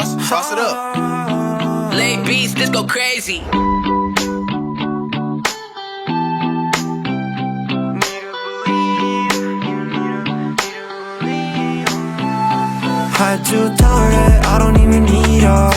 sauce it up. Late beats, this go crazy. Had to tell her that I don't even need her.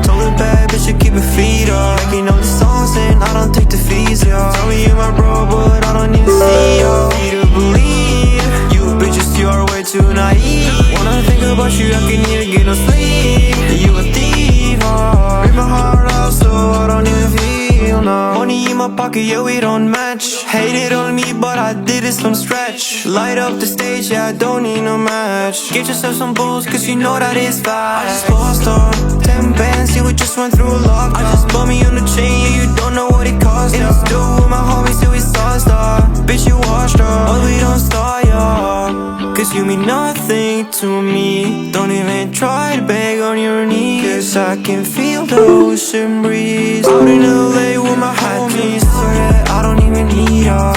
Told her bad bitch to keep her feet up. Making all the songs and I don't take the fees, yo. Tell me you're my bro, but I don't even see you. Need to believe you bitches, you are way too naive. When I think about you, I can even get no sleep. You a thief, break my heart out so I don't even feel no. Money in my pocket, yeah, we don't match. Hated on me, but I did this from scratch. Light up the stage, yeah, I don't need no match. Get yourself some booze, cause you know that it's fast. I just lost her 10 bands, yeah, we just went through a lockdown. I just bought me on the chain, yeah, you don't know what it cost. And I'm still with my homies, yeah, we saw star. Bitch, you washed her, but we don't start, yeah. Cause you mean nothing to me. Don't even try to beg on your knees, cause I can feel the ocean breeze. Out in LA with my homies, so that I don't even need her.